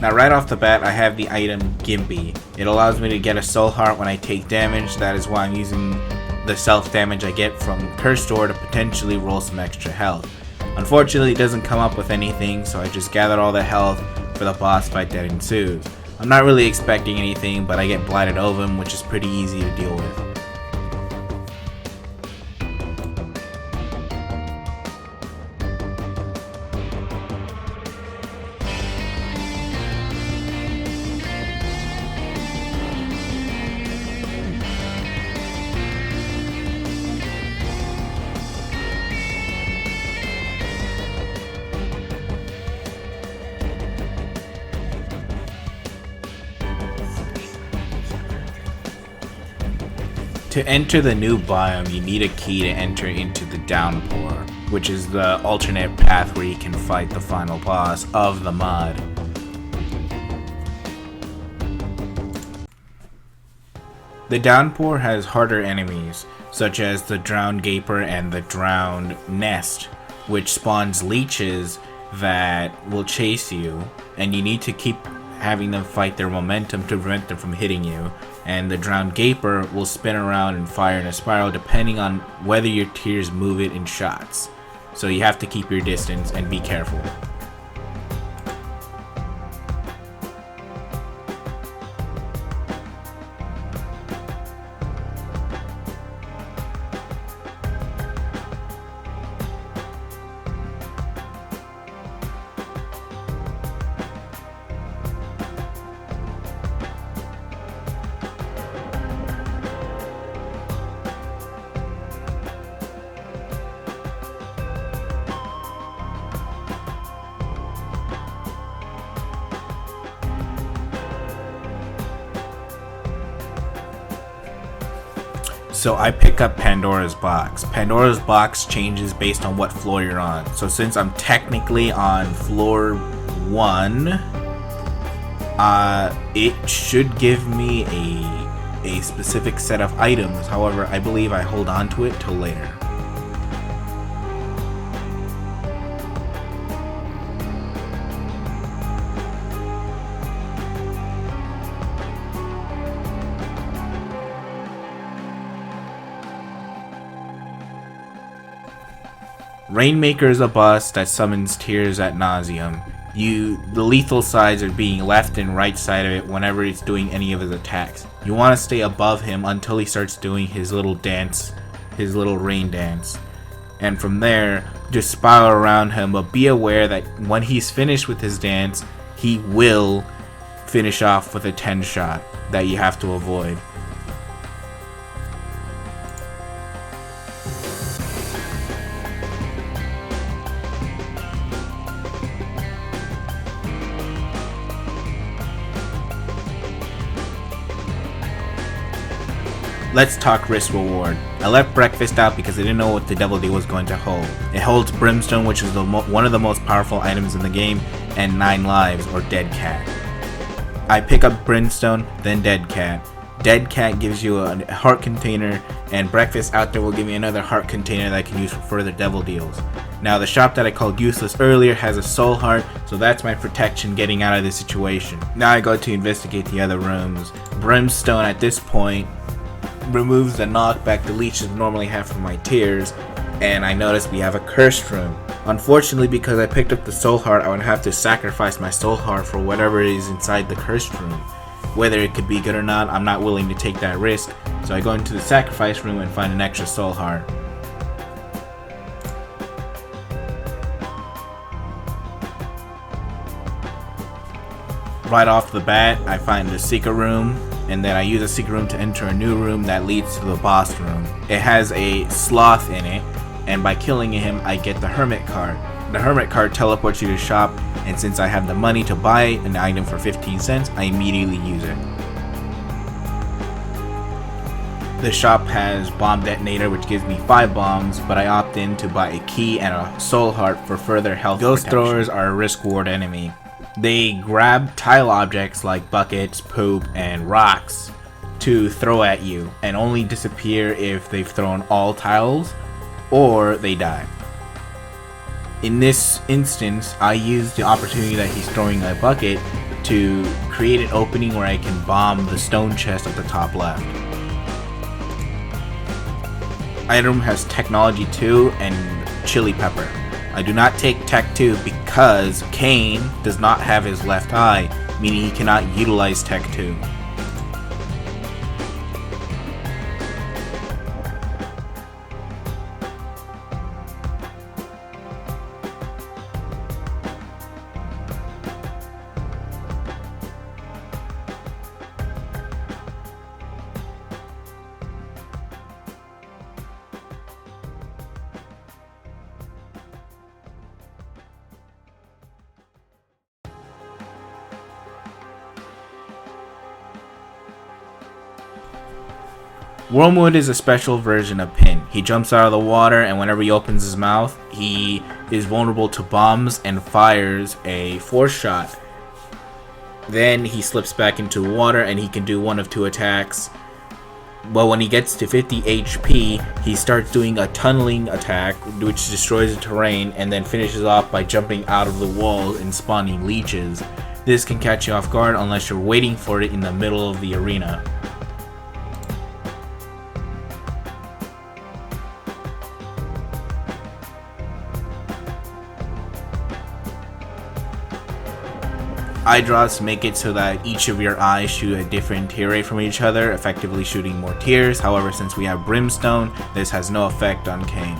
Now right off the bat, I have the item Gimpy. It allows me to get a soul heart when I take damage. That is why I'm using the self damage I get from Cursed Door to potentially roll some extra health. Unfortunately, it doesn't come up with anything, so I just gathered all the health for the boss fight that ensues. I'm not really expecting anything, but I get Blighted Ovum, which is pretty easy to deal with. To enter the new biome, you need a key to enter into the Downpour, which is the alternate path where you can fight the final boss of the mod. The Downpour has harder enemies, such as the Drowned Gaper and the Drowned Nest, which spawns leeches that will chase you, and you need to keep having them fight their momentum to prevent them from hitting you. And the Drowned Gaper will spin around and fire in a spiral depending on whether your tears move it in shots. So you have to keep your distance and be careful. So I pick up Pandora's Box. Pandora's Box changes based on what floor you're on. So since I'm technically on floor 1, it should give me a specific set of items. However, I believe I hold on to it till later. Rainmaker is a boss that summons tears ad nauseum. The lethal sides are being left and right side of it whenever it's doing any of his attacks. You want to stay above him until he starts doing his little dance, his little rain dance. And from there, just spiral around him, but be aware that when he's finished with his dance, he will finish off with a 10 shot that you have to avoid. Let's talk risk reward. I left breakfast out because I didn't know what the devil deal was going to hold. It holds brimstone, which is one of the most powerful items in the game, and 9 lives, or dead cat. I pick up brimstone, then dead cat. Dead cat gives you a heart container, and breakfast out there will give me another heart container that I can use for further devil deals. Now the shop that I called useless earlier has a soul heart, so that's my protection getting out of this situation. Now I go to investigate the other rooms. Brimstone at this point removes the knockback the leeches normally have from my tears, and I notice we have a cursed room. Unfortunately, because I picked up the soul heart, I would have to sacrifice my soul heart for whatever is inside the cursed room. Whether it could be good or not, I'm not willing to take that risk, so I go into the sacrifice room and find an extra soul heart. Right off the bat, I find the secret room, and then I use a secret room to enter a new room that leads to the boss room. It has a sloth in it, and by killing him, I get the hermit card. The hermit card teleports you to the shop, and since I have the money to buy an item for 15 cents, I immediately use it. The shop has bomb detonator, which gives me 5 bombs, but I opt in to buy a key and a soul heart for further health protection. Ghost throwers are a risk reward enemy. They grab tile objects like buckets, poop, and rocks to throw at you, and only disappear if they've thrown all tiles or they die. In this instance, I use the opportunity that he's throwing a bucket to create an opening where I can bomb the stone chest at the top left. Item has technology 2 and chili pepper. I do not take tech 2 because Cain does not have his left eye, meaning he cannot utilize tech 2. Wormwood is a special version of Pin. He jumps out of the water, and whenever he opens his mouth, he is vulnerable to bombs and fires a force shot. Then he slips back into water and he can do one of 2 attacks. But when he gets to 50 HP, he starts doing a tunneling attack, which destroys the terrain, and then finishes off by jumping out of the wall and spawning leeches. This can catch you off guard unless you're waiting for it in the middle of the arena. Eye drops make it so that each of your eyes shoot a different tear rate from each other, effectively shooting more tears. However, since we have brimstone, this has no effect on Cain.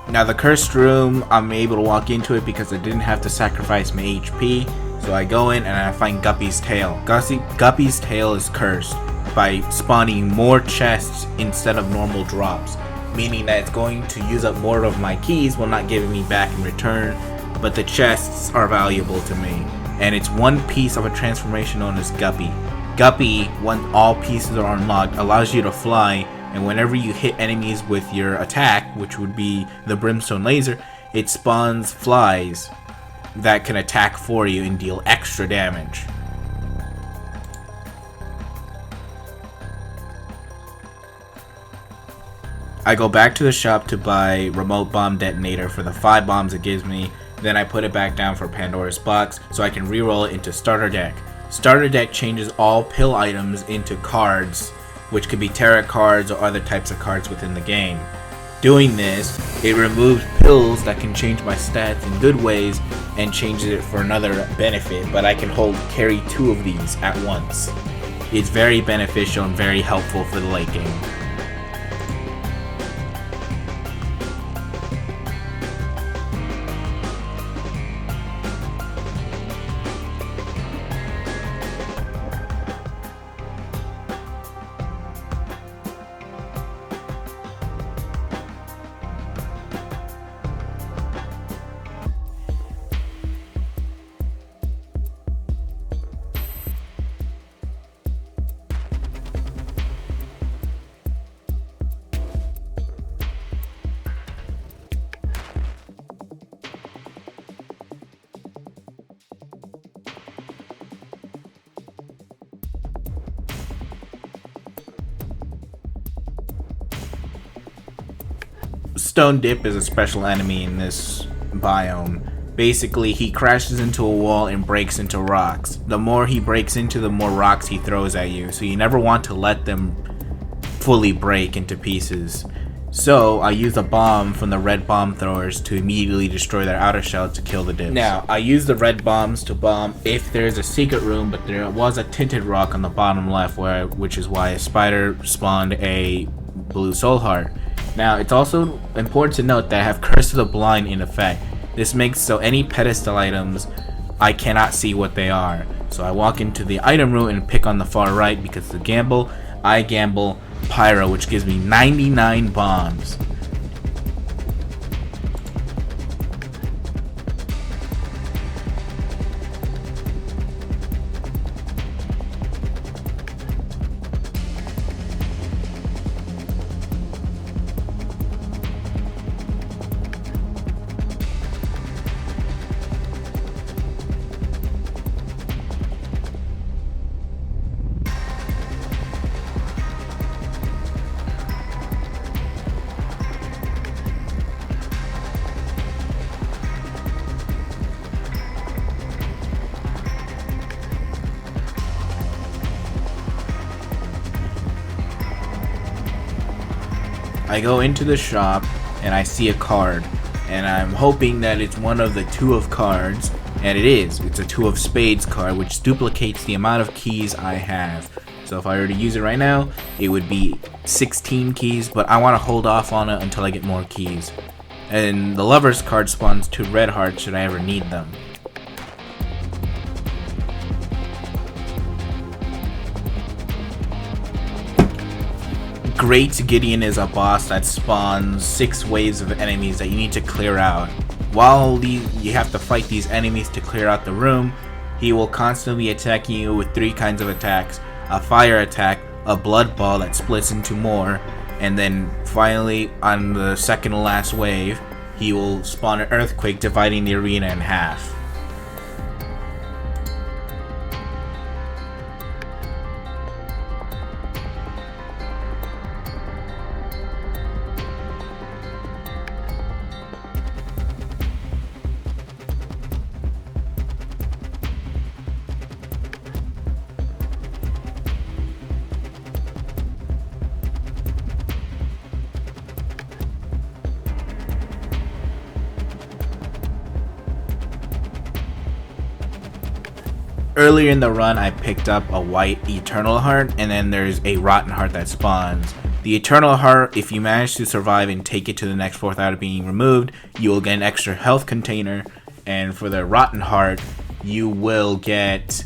Now the cursed room, I'm able to walk into it because I didn't have to sacrifice my HP. So I go in and I find Guppy's tail. Guppy's tail is cursed by spawning more chests instead of normal drops, meaning that it's going to use up more of my keys while not giving me back in return, but the chests are valuable to me. And it's one piece of a transformation known as Guppy. Guppy, when all pieces are unlocked, allows you to fly, and whenever you hit enemies with your attack, which would be the brimstone laser, it spawns flies that can attack for you and deal extra damage. I go back to the shop to buy remote bomb detonator for the 5 bombs it gives me, then I put it back down for Pandora's box so I can reroll it into starter deck. Starter deck changes all pill items into cards, which could be tarot cards or other types of cards within the game. Doing this, it removes pills that can change my stats in good ways and changes it for another benefit, but I can carry 2 of these at once. It's very beneficial and very helpful for the late game. Stone Dip is a special enemy in this biome. Basically, he crashes into a wall and breaks into rocks. The more he breaks into, the more rocks he throws at you, so you never want to let them fully break into pieces. So, I use a bomb from the red bomb throwers to immediately destroy their outer shell to kill the dips. Now, I use the red bombs to bomb if there's a secret room, but there was a tinted rock on the bottom left, which is why a spider spawned a blue soul heart. Now, it's also important to note that I have Curse of the Blind in effect. This makes so any pedestal items, I cannot see what they are. So I walk into the item room and pick on the far right because the gamble, I gamble Pyro, which gives me 99 bombs. I go into the shop and I see a card, and I'm hoping that it's one of the 2 of cards, and it is. It's a 2 of spades card, which duplicates the amount of keys I have. So if I were to use it right now, it would be 16 keys, but I want to hold off on it until I get more keys. And the Lover's card spawns 2 red hearts should I ever need them. Great Gideon is a boss that spawns 6 waves of enemies that you need to clear out. While you have to fight these enemies to clear out the room, he will constantly be attacking you with 3 kinds of attacks. A fire attack, a blood ball that splits into more, and then finally on the second to last wave, he will spawn an earthquake dividing the arena in half. Earlier in the run, I picked up a white Eternal Heart, and then there's a Rotten Heart that spawns. The Eternal Heart, if you manage to survive and take it to the next floor without it being removed, you will get an extra health container, and for the Rotten Heart, you will get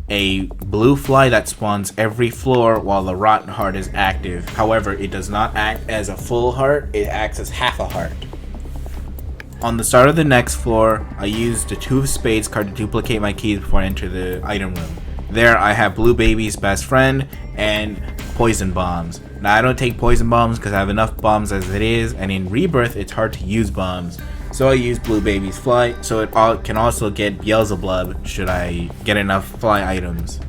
a blue fly that spawns every floor while the Rotten Heart is active. However, it does not act as a full heart, it acts as half a heart. On the start of the next floor, I used the 2 of spades card to duplicate my keys before I enter the item room. There I have Blue Baby's best friend and poison bombs. Now I don't take poison bombs because I have enough bombs as it is, and in Rebirth it's hard to use bombs. So I use Blue Baby's fly, so it can also get Beelzebub should I get enough fly items.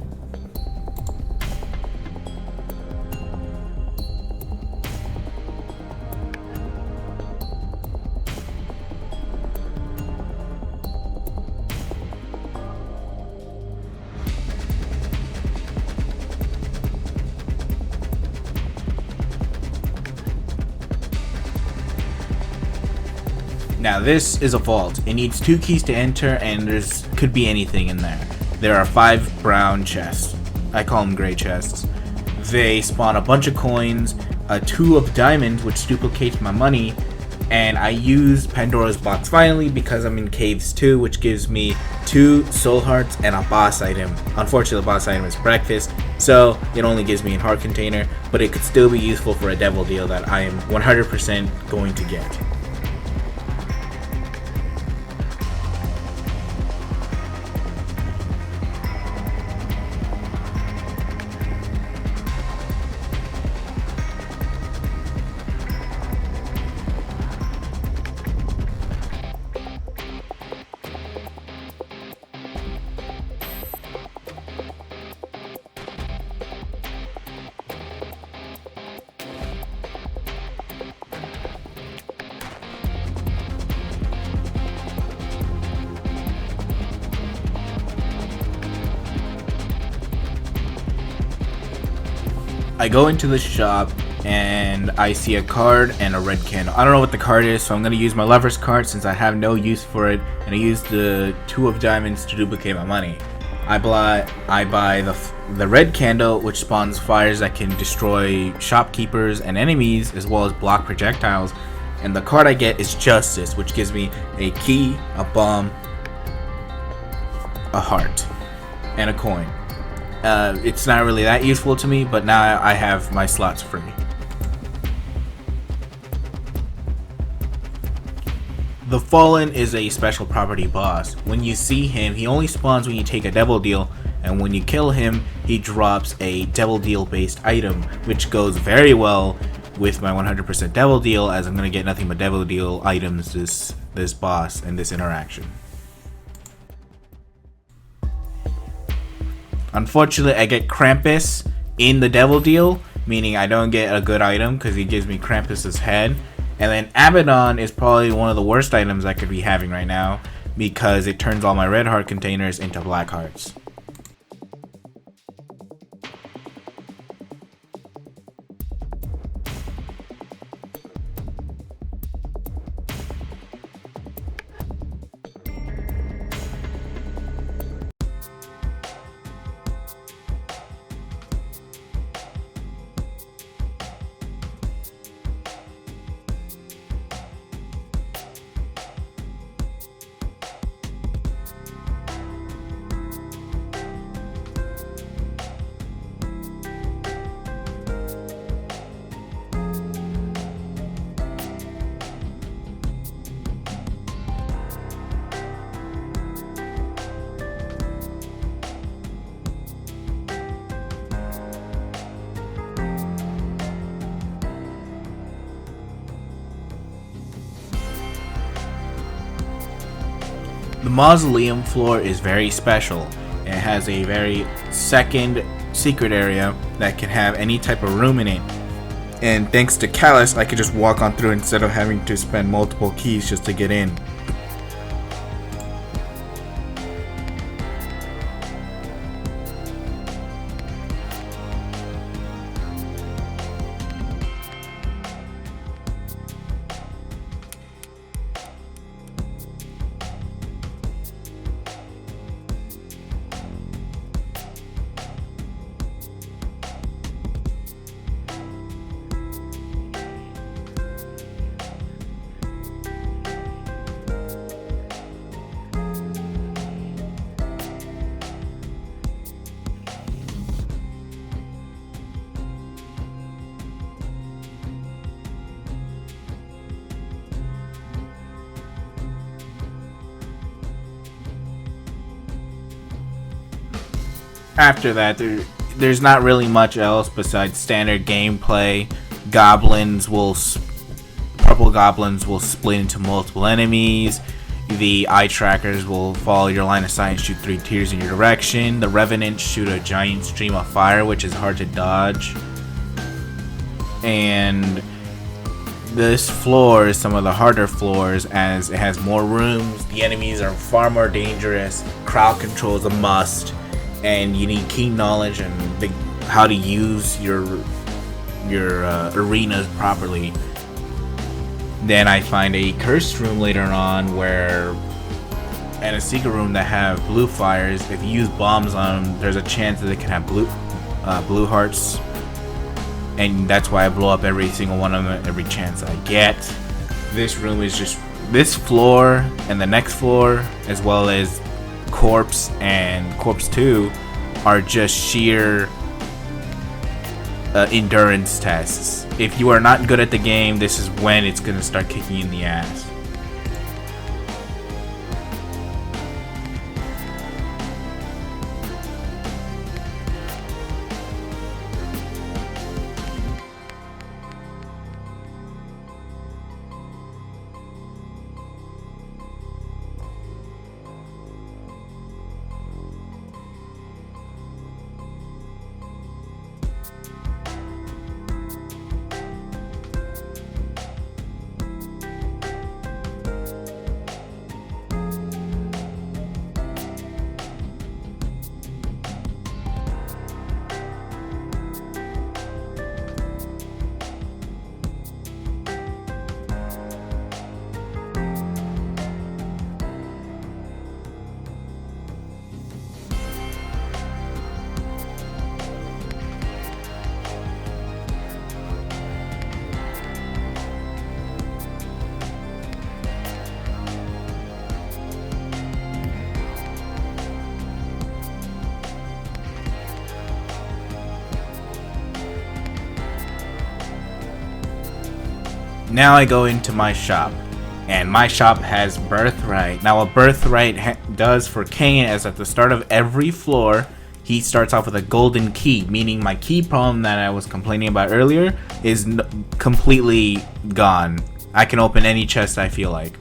Now this is a vault. It needs 2 keys to enter, and could be anything in there. There are 5 brown chests. I call them gray chests. They spawn a bunch of coins, a 2 of diamonds, which duplicates my money, and I used Pandora's box finally because I'm in caves 2, which gives me 2 soul hearts and a boss item. Unfortunately, the boss item is breakfast, so it only gives me a heart container, but it could still be useful for a devil deal that I am 100% going to get. I go into the shop and I see a card and a red candle. I don't know what the card is, so I'm going to use my Lover's card since I have no use for it, and I use the 2 of diamonds to duplicate my money. I buy the red candle, which spawns fires that can destroy shopkeepers and enemies as well as block projectiles, and the card I get is Justice, which gives me a key, a bomb, a heart, and a coin. It's not really that useful to me, but now I have my slots free. The Fallen is a special property boss. When you see him, he only spawns when you take a devil deal, and when you kill him, he drops a devil deal based item, which goes very well with my 100% devil deal, as I'm going to get nothing but devil deal items this boss and this interaction. Unfortunately, I get Krampus in the devil deal, meaning I don't get a good item because he gives me Krampus's head. And then Abaddon is probably one of the worst items I could be having right now because it turns all my red heart containers into black hearts. The Mausoleum floor is very special. It has a very second secret area that can have any type of room in it. And thanks to Callus, I could just walk on through instead of having to spend multiple keys just to get in. After that, there's not really much else besides standard gameplay. Purple goblins will split into multiple enemies. The eye trackers will follow your line of sight and shoot 3 tiers in your direction. The revenants shoot a giant stream of fire, which is hard to dodge. And this floor is some of the harder floors as it has more rooms. The enemies are far more dangerous. Crowd control is a must. And you need keen knowledge and how to use your arenas properly. Then I find a cursed room later on and a secret room that have blue fires. If you use bombs on them, there's a chance that they can have blue hearts. And that's why I blow up every single one of them every chance I get. This room is just this floor and the next floor, as well as Corpse and Corpse 2, are just sheer endurance tests. If you are not good at the game, this is when it's going to start kicking you in the ass. Now I go into my shop, and my shop has Birthright. Now what Birthright does for Cain is at the start of every floor, he starts off with a golden key, meaning my key problem that I was complaining about earlier is completely gone. I can open any chest I feel like.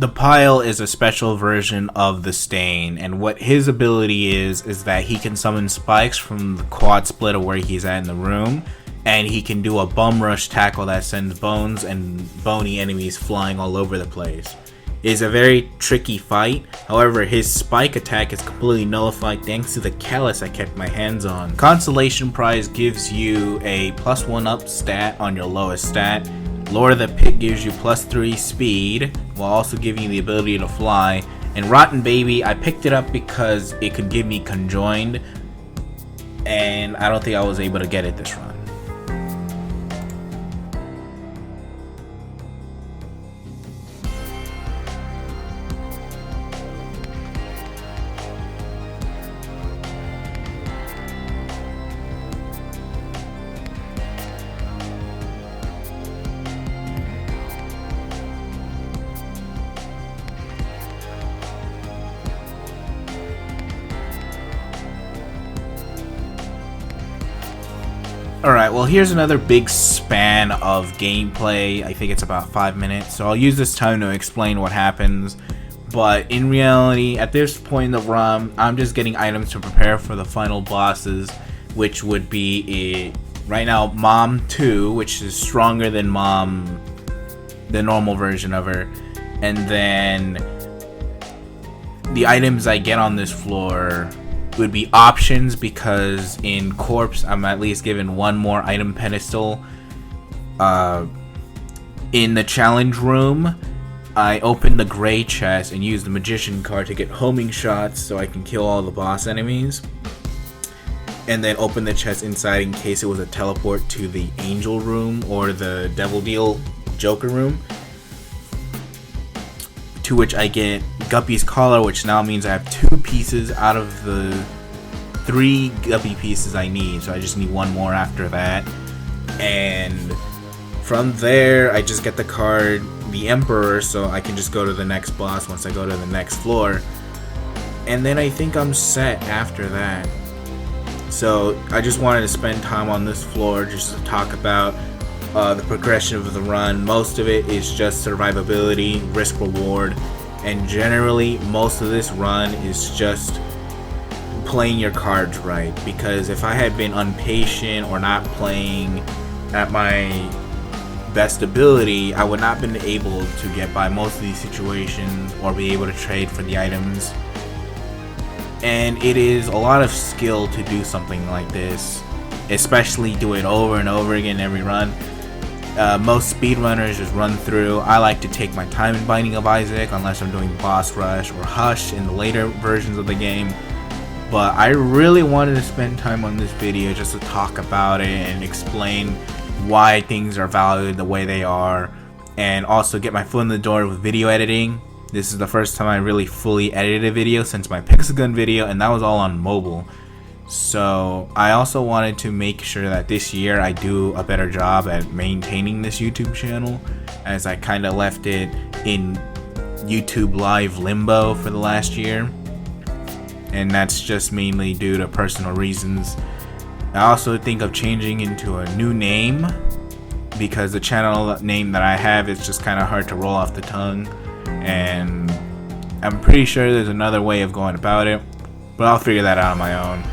The pile is a special version of the stain, and what his ability is that he can summon spikes from the quad split of where he's at in the room, and he can do a bum rush tackle that sends bones and bony enemies flying all over the place. It is a very tricky fight, however his spike attack is completely nullified thanks to the callus I kept my hands on. Consolation Prize gives you a +1 up stat on your lowest stat. Lord of the Pit gives you +3 speed, while also giving you the ability to fly. And Rotten Baby, I picked it up because it could give me Conjoined, and I don't think I was able to get it this run. Alright, well here's another big span of gameplay. I think it's about 5 minutes, so I'll use this time to explain what happens. But in reality, at this point in the run, I'm just getting items to prepare for the final bosses, which would be, right now, Mom 2, which is stronger than Mom, the normal version of her. And then the items I get on this floor would be options, because in Corpse I'm at least given one more item pedestal. In the challenge room, I open the gray chest and use the magician card to get homing shots so I can kill all the boss enemies, and then open the chest inside in case it was a teleport to the angel room or the devil deal joker room, to which I get Guppy's collar, which now means I have 2 pieces out of the 3 Guppy pieces I need, so I just need 1 more after that. And from there I just get the card the Emperor, so I can just go to the next boss once I go to the next floor, and then I think I'm set after that. So I just wanted to spend time on this floor just to talk about the progression of the run. Most of it is just survivability, risk reward, and generally most of this run is just playing your cards right, because if I had been impatient or not playing at my best ability, I would not have been able to get by most of these situations or be able to trade for the items. And it is a lot of skill to do something like this, especially do it over and over again every run. Most speedrunners just run through. I like to take my time in Binding of Isaac unless I'm doing Boss Rush or Hush in the later versions of the game. But I really wanted to spend time on this video just to talk about it and explain why things are valued the way they are, and also get my foot in the door with video editing. This is the first time I really fully edited a video since my Pixel Gun video, and that was all on mobile. So I also wanted to make sure that this year I do a better job at maintaining this YouTube channel, as I kind of left it in YouTube Live limbo for the last year, and that's just mainly due to personal reasons. I also think of changing into a new name, because the channel name that I have is just kind of hard to roll off the tongue, and I'm pretty sure there's another way of going about it, but I'll figure that out on my own.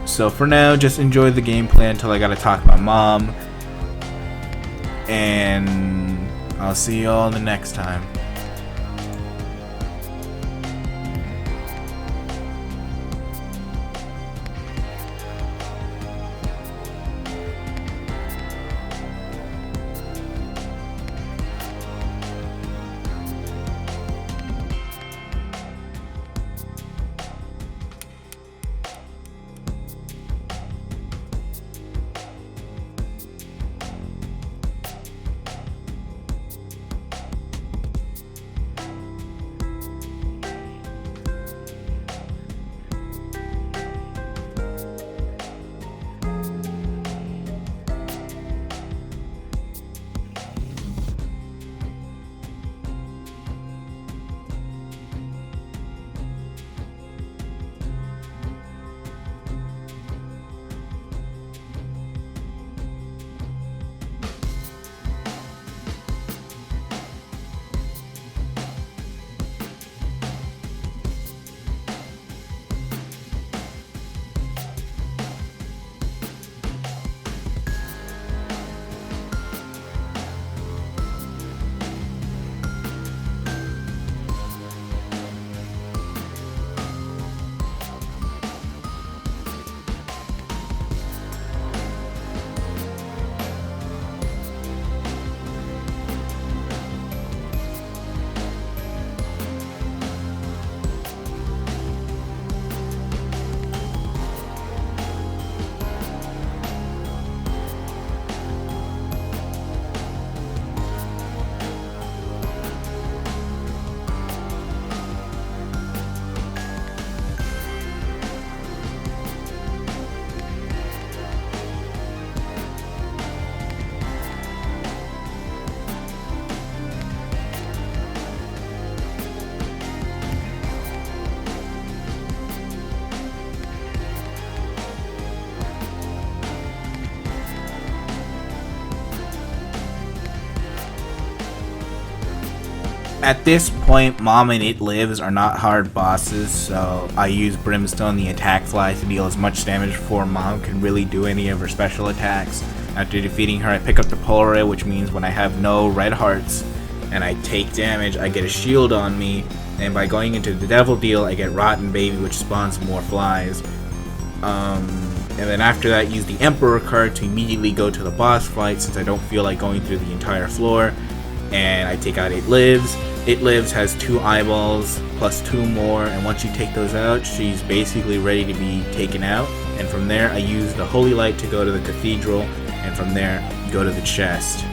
So for now, just enjoy the gameplay until I gotta talk about Mom, and I'll see you all the next time. At this point, Mom and It Lives are not hard bosses, so I use Brimstone the attack fly to deal as much damage before Mom can really do any of her special attacks. After defeating her, I pick up the Polar Ray, which means when I have no red hearts and I take damage, I get a shield on me, and by going into the Devil Deal, I get Rotten Baby, which spawns more flies. And then after that, use the Emperor card to immediately go to the boss fight, since I don't feel like going through the entire floor. And I take out It Lives. It Lives has 2 eyeballs plus 2 more, and once you take those out, she's basically ready to be taken out. And from there, I use the Holy Light to go to the Cathedral, and from there, go to the chest.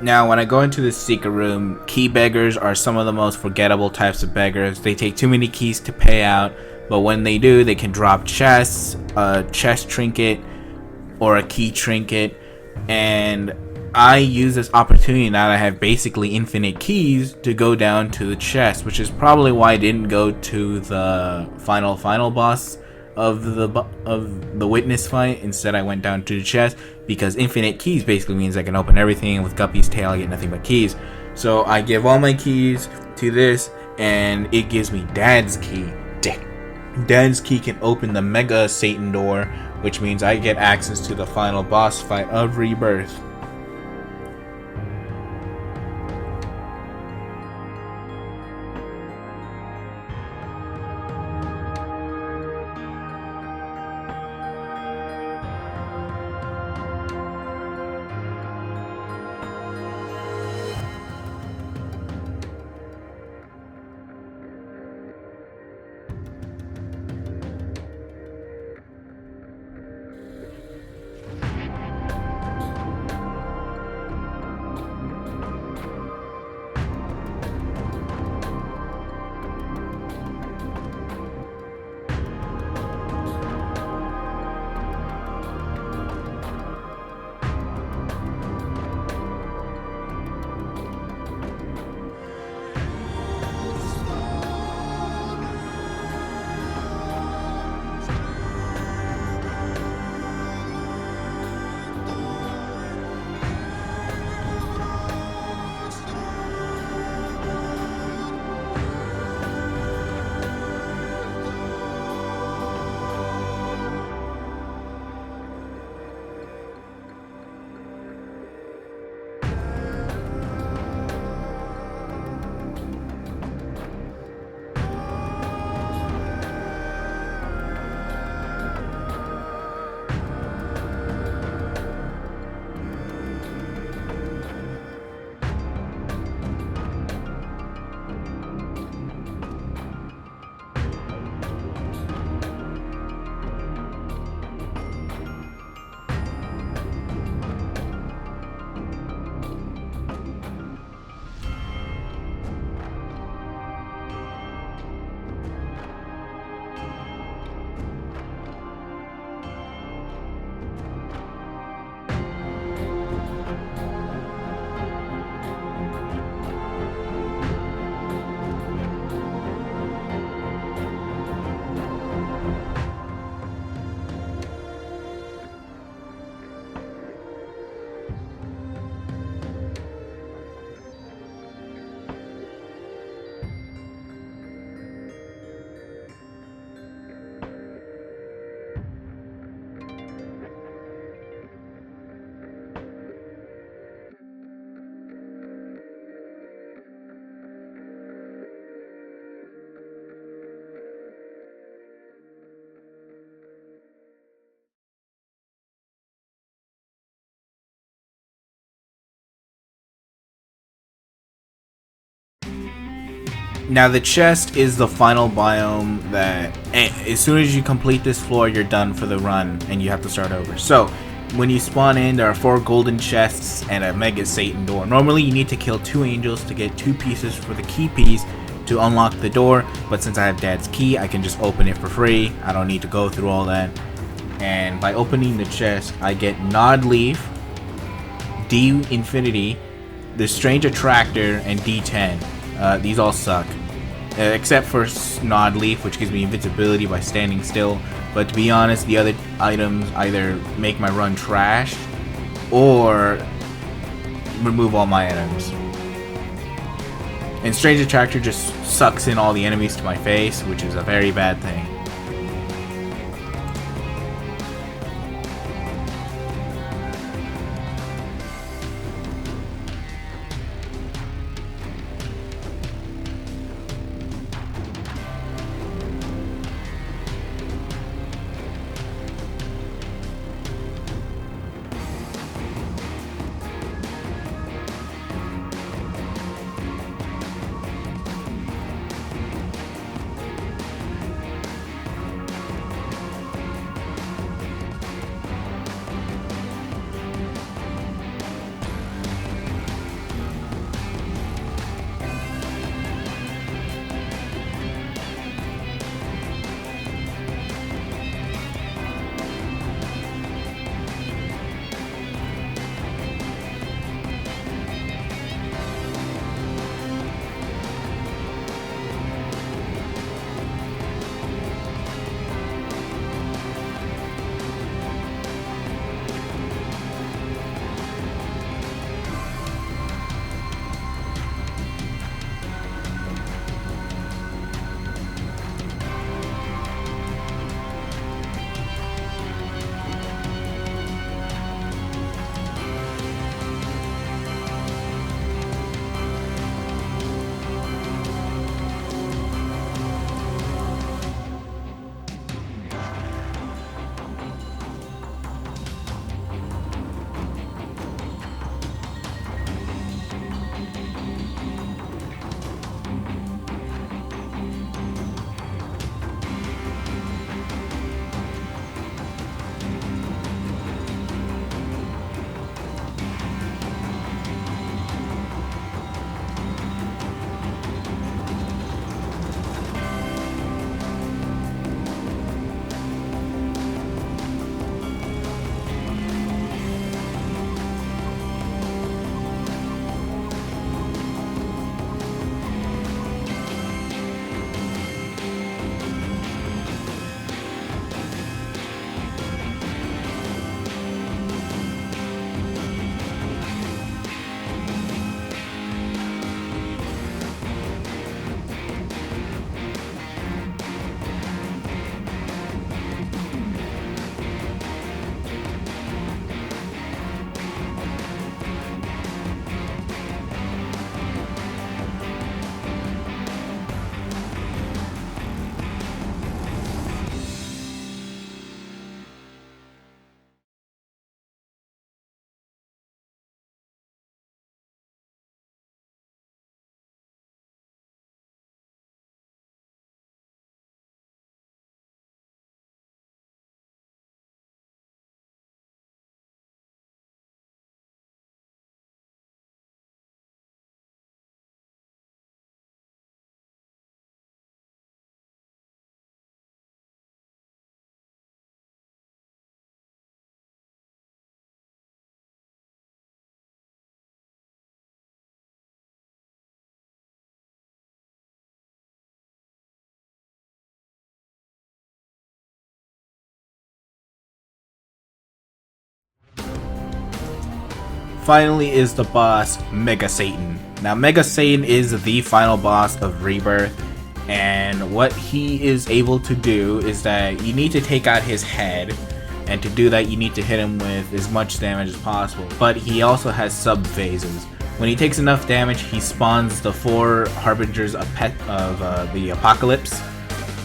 Now, when I go into the secret room, key beggars are some of the most forgettable types of beggars. They take too many keys to pay out, but when they do, they can drop chests, a chest trinket, or a key trinket. And I use this opportunity now that I have basically infinite keys to go down to the chest, which is probably why I didn't go to the final boss of the witness fight. Instead, I went down to the chest, because infinite keys basically means I can open everything, and with Guppy's tail I get nothing but keys. So I give all my keys to this, and it gives me Dad's key. Dad's key can open the Mega Satan door, which means I get access to the final boss fight of Rebirth. Now the chest is the final biome that as soon as you complete this floor, you're done for the run and you have to start over. So when you spawn in, there are 4 golden chests and a Mega Satan door. Normally you need to kill 2 angels to get 2 pieces for the key piece to unlock the door, but since I have Dad's key, I can just open it for free. I don't need to go through all that. And by opening the chest, I get Nod Leaf, D Infinity, the Strange Attractor, and D10. These all suck. Except for Nod Leaf, which gives me invincibility by standing still. But to be honest, the other items either make my run trash or remove all my items. And Strange Attractor just sucks in all the enemies to my face, which is a very bad thing. Finally is the boss, Mega Satan. Now, Mega Satan is the final boss of Rebirth, and what he is able to do is that you need to take out his head, and to do that you need to hit him with as much damage as possible. But he also has sub-phases. When he takes enough damage, he spawns the 4 harbingers of the apocalypse,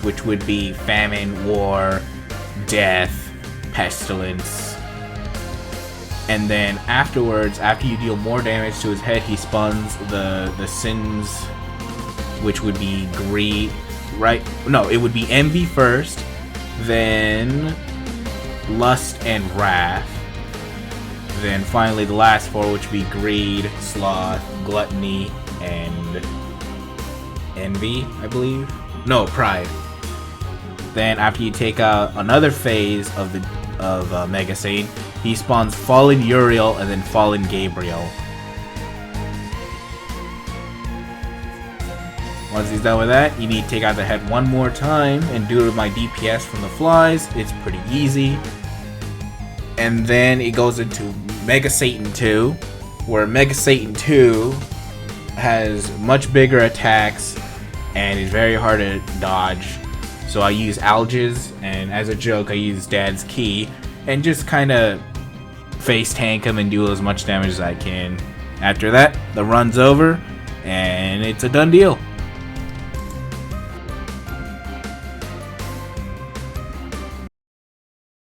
which would be famine, war, death, pestilence. And then afterwards, after you deal more damage to his head, he spawns the sins, which would be greed, right? No, it would be envy first, then lust and wrath, Then finally the last 4, which would be Greed, Sloth, Gluttony, and Envy, I believe. No, Pride. Then after you take out another phase of Mega Satan, he spawns Fallen Uriel and then Fallen Gabriel. Once he's done with that, you need to take out the head one more time, and due to my DPS from the flies, it's pretty easy. And then it goes into Mega Satan 2, where Mega Satan 2 has much bigger attacks and is very hard to dodge. So I use Alges, and as a joke I use Dad's Key, and just kind of face tank him and do as much damage as I can. After that, the run's over, and it's a done deal.